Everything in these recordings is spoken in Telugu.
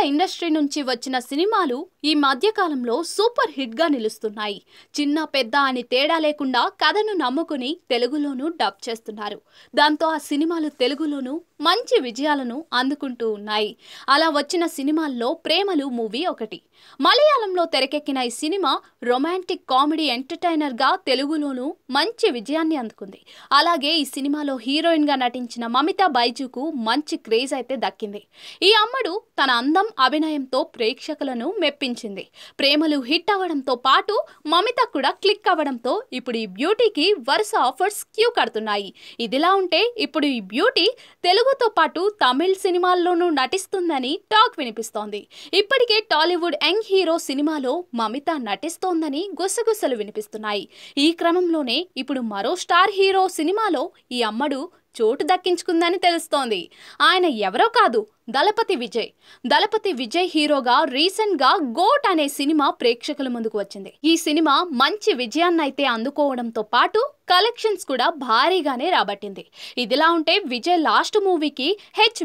ఇండస్ట్రీ నుంచి వచ్చిన సినిమాలు ఈ మధ్య కాలంలో సూపర్ హిట్ గా నిలుస్తున్నాయి. చిన్న పెద్ద అని తేడా లేకుండా కథను నమ్ముకుని తెలుగులోనూ డబ్ చేస్తున్నారు. దాంతో ఆ సినిమాలు తెలుగులోనూ మంచి విజయాలను అందుకుంటూ ఉన్నాయి. అలా వచ్చిన సినిమాల్లో ప్రేమలు మూవీ ఒకటి. మలయాళంలో తెరకెక్కిన ఈ సినిమా రొమాంటిక్ కామెడీ ఎంటర్టైనర్ గా తెలుగులోనూ మంచి విజయాన్ని అందుకుంది. అలాగే ఈ సినిమాలో హీరోయిన్ గా నటించిన మమితా బైజుకు మంచి క్రేజ్ అయితే దక్కింది. ఈ అమ్మడు తన అందం అభినయంతో ప్రేక్షకులను మెప్పించింది. ప్రేమలు హిట్ అవ్వడంతో పాటు మమిత కూడా క్లిక్ అవ్వడంతో ఇప్పుడు ఈ బ్యూటీకి వరుస ఆఫర్స్ క్యూ కడుతున్నాయి. ఇదిలా ఉంటే ఇప్పుడు ఈ బ్యూటీ తెలుగుతో పాటు తమిళ సినిమాల్లోనూ నటిస్తుందని టాక్ వినిపిస్తోంది. ఇప్పటికే టాలీవుడ్ యంగ్ హీరో సినిమాలో మమిత నటిస్తోందని గుసగుసలు వినిపిస్తున్నాయి. ఈ క్రమంలోనే ఇప్పుడు మరో స్టార్ హీరో సినిమాలో ఈ అమ్మడు చోటు దక్కించుకుందని తెలుస్తోంది. ఆయన ఎవరో కాదు, దళపతి విజయ్. దళపతి విజయ్ హీరోగా రీసెంట్ గా గోట్ అనే సినిమా ప్రేక్షకుల ముందుకు వచ్చింది. ఈ సినిమా మంచి విజయాన్నైతే అందుకోవడంతో పాటు కలెక్షన్స్ కూడా భారీగానే రాబట్టింది. ఇదిలా ఉంటే విజయ్ లాస్ట్ మూవీకి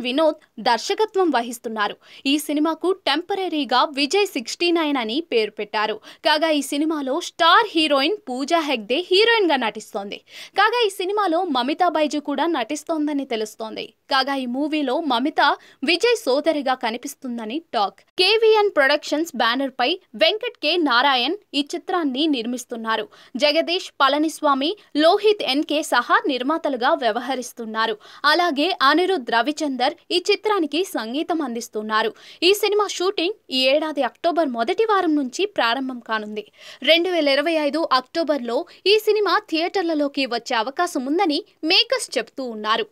వినోద్ దర్శకత్వం వహిస్తున్నారు. ఈ సినిమాకు టెంపరీగా విజయ్ 69 అని పేరు పెట్టారు. కాగా ఈ సినిమాలో star heroine Pooja Hegde heroine గా నటిస్తోంది. కాగా ఈ సినిమాలో మమితా బైజు కూడా నటిస్తోందని తెలుస్తోంది. కాగా ఈ మూవీలో మమిత విజయ్ సోదరిగా కనిపిస్తుందని టాక్. కేవీఎన్ ప్రొడక్షన్స్ బ్యానర్ పై వెంకట్ కె నారాయణ్ ఈ చిత్రాన్ని నిర్మిస్తున్నారు. జగదీష్ పళనిస్వామి, లోహిత్ ఎన్కే సహా నిర్మాతలుగా వ్యవహరిస్తున్నారు. అలాగే అనిరుద్ రవిచందర్ ఈ చిత్రానికి సంగీతం అందిస్తున్నారు. ఈ సినిమా షూటింగ్ ఈ ఏడాది అక్టోబర్ మొదటి వారం నుంచి ప్రారంభం కానుంది. 2025 అక్టోబర్లో ఈ సినిమా థియేటర్లలోకి వచ్చే అవకాశం ఉందని మేకర్స్ చెబుతూ ఉన్నారు.